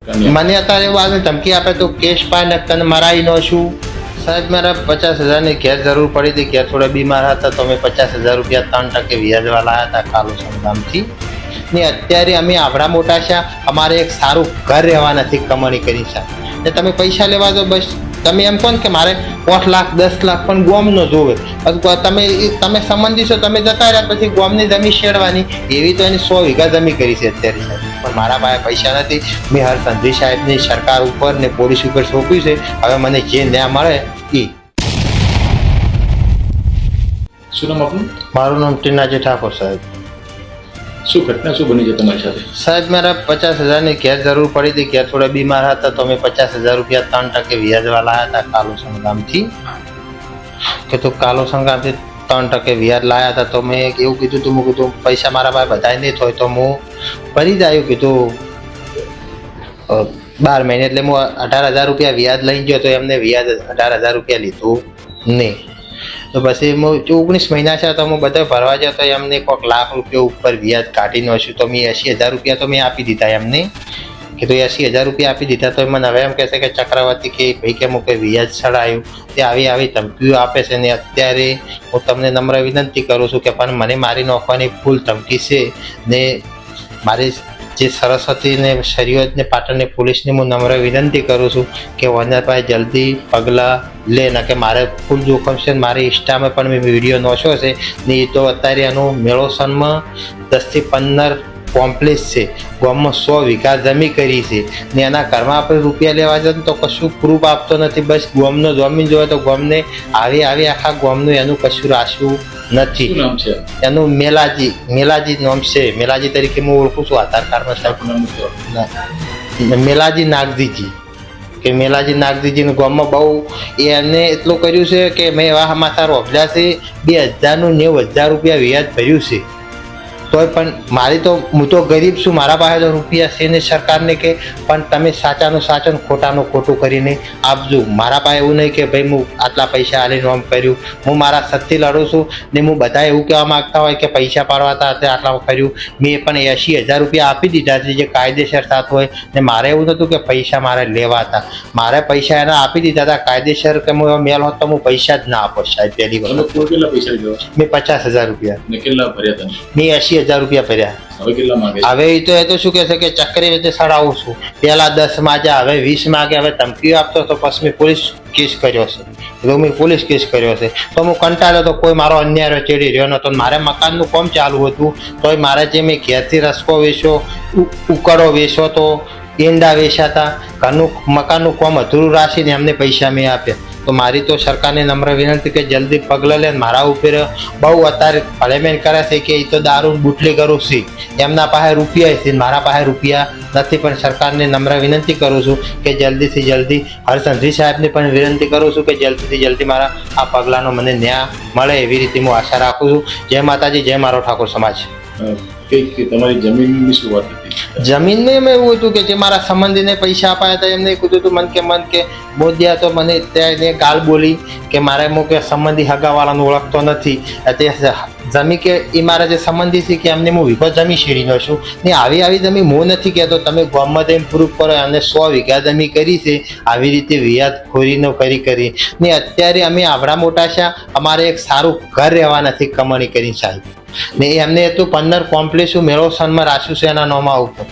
મને અત્યારે એવું આવે ધમકી આપે તો કેસ પાય તને મરાઈ નો છું. સાહેબ મારા 50,000ની ઘેર જરૂર પડી હતી. ઘેર થોડા બીમાર હતા તો અમે 50,000 રૂપિયા 3% વ્યાજવા લાયા હતા કાલુસણ ગામથી. ને અત્યારે અમે આવડા મોટા છે, અમારે એક સારું ઘર રહેવા નથી કમાણી કરી છે. ને તમે પૈસા લેવા દો બસ. તમે એમ કહો ને કે મારે 8 લાખ 10 લાખ પણ ગોમ ન જોવે. તમે સંબંધી છો, તમે જતા રહ્યા પછી ગોમની જમીન શેડવાની એવી તો એની 100 વીઘા જમીન કરી છે અત્યારે સાહેબ. પણ મારા પાસે પૈસા નથી. મેં હરસંઘવી સાહેબની સરકાર ઉપર ને પોલીસ ઉપર સોંપ્યું છે. હવે મને જે ન્યાય મળે એ. શું નામ આપનું? મારું નામ ટીનાજી ઠાકોર સાહેબ. શું ઘટના શું બની છે તમારી સાથે? સાહેબ મારા 50,000ની ઘેર જરૂર પડી હતી. ઘેર થોડા બીમાર હતા તો અમે 50,000 રૂપિયા 3% વ્યાજવા લાયા હતા કાલુસણ ગામથી. કે તું કાલુસણ ગામથી 3% વ્યાજ લાયા હતા તો મેં એવું કીધું તું, મેં કીધું પૈસા મારા પાસે બધાય નહીં થાય તો હું ભરી જ આવ્યું કીધું 12 મહિને. એટલે હું 18,000 રૂપિયા વ્યાજ લઈ ગયો તો એમને વ્યાજ 18,000 રૂપિયા લીધું નહીં. તો પછી હું 19 મહિના છે તો હું બધા ભરવા જાઉં તો એમને કોઈક લાખ રૂપિયા ઉપર વ્યાજ કાઢી નાખ્યું. તો મેં 80,000 રૂપિયા તો મેં આપી દીધા એમને. કીધું 80,000 રૂપિયા આપી દીધા તો મને હવે એમ કહેશે કે ચક્રવર્તી કે ભાઈ કે હું કંઈ વ્યાજ ચડાયું તે આવી ધમકીઓ આપે છે. ને અત્યારે હું તમને નમ્ર વિનંતી કરું છું કે પણ મને મારી નાખવાની ફૂલ ધમકી છે. ને મારી જે સરસ્વતી ને શરીયત ને પાટણની પોલીસને હું નમ્ર વિનંતી કરું છું કે વનરભાઈ જલ્દી પગલાં લે. ને કે મારે ફૂલ જોખમ છે. મારી ઇન્સ્ટામાં પણ મેં વિડીયો નોખ્યો છે ને એ તો અત્યારે એનું મેળોસનમાં 10 થી 15 કોમ્પ્લેક્સ છે. ગામમાં 100 વીઘા જમીન કરી છે ને એના ઘરમાં આપણે રૂપિયા લેવા જઈએ તો કશું પ્રૂફ આપતો નથી. બસ ગામનો જમીન જોવે તો ગામને આવી આખા ગામનું એનું કશું રાખ્યું નથી. શું નામ છે એનું મેલાજી નામ છે. મેલાજી તરીકે હું ઓળખું છું આધાર કાર્ડમાં સાહેબ. મેલાજી નાગજીજી કે મેલાજી નાગજીજીનું ગામમાં બહુ એને એટલું કર્યું છે કે મેં એવા માથા રોભલ્યા છે 2,000 રૂપિયા વ્યાજ ભર્યું છે. તોય પણ મારી તો હું તો ગરીબ છું, મારા પાસે તો રૂપિયા છે ને સરકારને કે પણ તમે સાચાનું સાચું ને ખોટાનું ખોટું કરીને આપજો. મારા પાસે એવું નહીં કે ભાઈ હું આટલા પૈસા આલીને આમ કર્યું. હું મારા સત્યથી લડું છું ને હું બધા એવું કહેવા માગતા હોય કે પૈસા પાડવા હતા તે આટલા કર્યું. મેં પણ 80,000 રૂપિયા આપી દીધા છે જે કાયદેસર થતું હોય. ને મારે એવું નહોતું કે પૈસા મારે લેવા હતા. મારે પૈસા એના આપી દીધા હતા કાયદેસર. કે હું મેલ હોત તો હું પૈસા જ ના આપો સાહેબ. પહેલી વખત કેટલા પૈસા લીધા? મેં 50,000 રૂપિયા. ને કેટલા ભર્યા તમે? મેં 80,000 રૂપિયા ભર્યા. હવે કેટલા માંગે? હવે એ તો શું કહે છે કે ચક્રી સડાવું છું. પહેલા 10 માગ્યા, હવે 20 માગે. હવે ધમકીઓ આપતો તો પછી મેં પોલીસ કેસ કર્યો છે. મેં પોલીસ કેસ કર્યો છે તો હું કંટાળ્યો તો કોઈ મારો અન્યાય ચેડી રહ્યો નતો. મારે મકાનનું કામ ચાલુ હતું તોય મારે જે મેં ઘેરથી રસકો વેચ્યો, ઉકળો વેચ્યો તો, ઈંડા વેચ્યા હતા, ઘરનું મકાનનું કામ અધૂરું રાખીને એમને પૈસા મેં આપ્યા. તો મારી તો સરકારને નમ્ર વિનંતી કે જલ્દી પગલાં લે. મારા ઉપર બહુ અત્યારે ભલેમેન્ટ કરે છે કે એ તો દારૂ બુટલી કરું છે. એમના પાસે રૂપિયા છે, મારા પાસે રૂપિયા નથી. પણ સરકારને નમ્ર વિનંતી કરું છું કે જલ્દીથી જલ્દી હરસંઘવી સાહેબને પણ વિનંતી કરું છું કે જલ્દીથી જલ્દી મારા આ પગલાંનો મને ન્યાય મળે એવી રીતે હું આશા રાખું છું. જય માતાજી, જય મારો ઠાકોર સમાજ. તમારી જમીનની શું વાત હતી? જમીનમાં એમ એવું હતું કે જે મારા સંબંધીને પૈસા આપ્યા હતા એમને કીધું હતું મન કે મોદિયા તો મને ત્યાં ગાળ બોલી કે મારે હું કે સંબંધી હગાવાળાને ઓળખતો નથી. જમીન કે એ મારા જે સંબંધી છે કે એમને હું વીઘો જમીન શેરીનો છું ને આવી જમીન હું નથી કહેતો. તમે ગામમાં જઈને પ્રૂફ કરો. એમને 100 વીઘા જમીન કરી છે આવી રીતે વ્યાજખોરીનો કરી ને અત્યારે અમે આવડા મોટા છે, અમારે એક સારું ઘર રહેવા નથી કમાણી કરી સાહેબ. ને એમને એટલું 15 કોમ્પ્લેક્સ મેળોસનમાં રાખ્યું છે એના નામા ઉપર.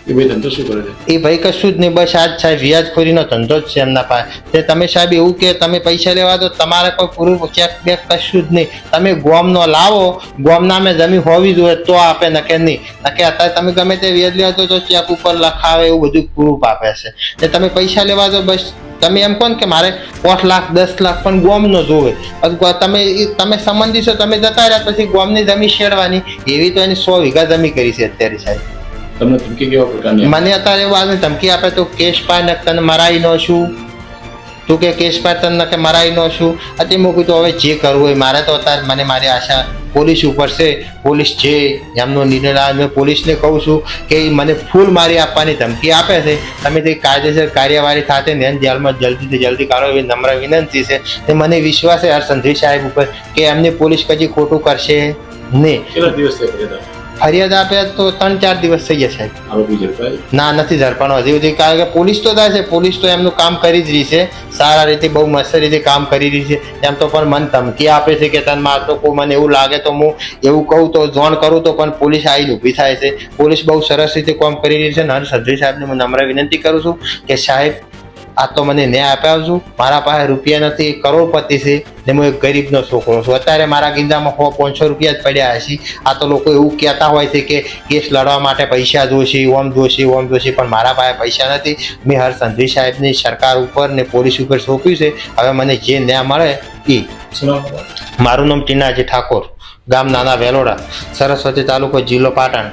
એ ભાઈ ધંધો શું કરે છે? એ ભાઈ કશું જ નહીં, બસ આ જ સાહેબ વ્યાજખોરીનો ધંધો જ છે એમના પાસે. તે તમે સાહેબ એવું કે તમે પૈસા લેવા તો તમારે કોઈ પૂરું ચેક બેક કશું જ નહીં. તમે ગોમનો લાવો, ગોમના મેં જમીન હોવી જોઈએ તો આપે, નકે નહીં. નકે અત્યારે તમે ગમે તે વ્યાજ લેવા તો ચેક ઉપર લખાવે એવું બધું પ્રૂફ આપે છે. ને તમે પૈસા લેવા તો બસ તમે એમ કહો ને કે મારે 8 લાખ 10 લાખ પણ ગોમ ન જોવે. તમે સંબંધી છો, તમે જતા રહ્યા પછી ગોમની જમીન શેડવાની એવી તો એની 100 વીઘા જમીન કરી છે અત્યારે સાહેબ. તમને ધમકી કેવા પ્રકારની? મને અત્યારે એવું આવે ધમકી આપે તો કેસ પાય તને મરાઈ નો છું. તું કે કેસ પાય તને કે મરાઈ નો છું. અત્યારે હું કીધું હવે જે કરવું હોય મારે તો અત્યારે મને મારી આશા પોલીસ ઉપર છે. પોલીસ જે એમનો નિર્ણય લાવે મેં પોલીસને કહું છું કે મને ફૂલ મારી આપવાની ધમકી આપે છે. તમે તે કાયદેસર કાર્યવાહી સાથે ને જેલમાં જલ્દીથી જલ્દી કાઢો એવી નમ્ર વિનંતી છે. તે મને વિશ્વાસ છે હરસંઘવી સાહેબ ઉપર કે એમને પોલીસ કદી ખોટું કરશે નહીં. કેટલા દિવસ થયા? ફરિયાદ આપ્યા તો 3-4 દિવસ થઈ ગયા સાહેબ. આરોપી ઝડપાય? ના, નથી ઝડપાનો હજી સુધી, કારણ કે પોલીસ તો થાય છે, પોલીસ તો એમનું કામ કરી જ રહી છે, સારા રીતે બહુ મસ્ત રીતે કામ કરી રહી છે. એમ તો પણ મને ધમકી આપે છે કે તને મારતો કોઈ મને એવું લાગે તો હું એવું કહું તો જોન કરું તો પણ પોલીસ આવીને ઊભી થાય છે. પોલીસ બહુ સરસ રીતે કામ કરી રહી છે. હર્ષ સંઘવી સાહેબને હું નમ્ર વિનંતી કરું છું કે સાહેબ આ તો મને ન્યાય આપ્યા મારા પાસે રૂપિયા નથી, કરોડપતિ છે ને હું એક ગરીબનો છોકરો છું. અત્યારે મારા ગીંજામાં 100-500 રૂપિયા જ પડ્યા હશે. આ તો લોકો એવું કહેતા હોય છે કે કેસ લડવા માટે પૈસા જોશે, ઓમ જોશે, પણ મારા પાસે પૈસા નથી. મેં હર્ષ સંઘવી સાહેબની સરકાર ઉપર ને પોલીસ ઉપર સોંપ્યું છે. હવે મને જે ન્યાય મળે એ. શું નામ? મારું નામ ટીનાજી ઠાકોર, ગામ નાના વેલોડા, સરસ્વતી તાલુકો, જિલ્લો પાટણ.